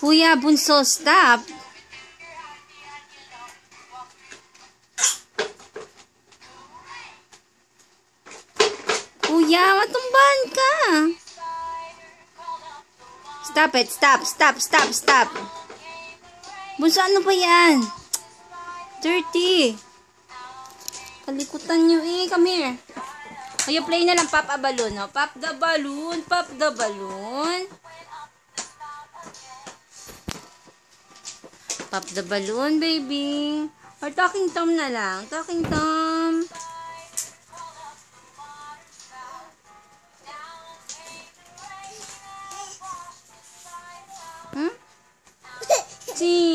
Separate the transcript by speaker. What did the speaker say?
Speaker 1: Kuya Bunso, stop. Kuya, matumbahan ka. Stop it. Stop. Bunso, ano ba yan? Dirty. Kalikutan nyo eh. Come here. Ay, play na lang. Pop a balloon. Oh. Pop the balloon. Pop the balloon. Pop the balloon, baby. Or talking Tom na lang. Talking Tom. Hmm? See?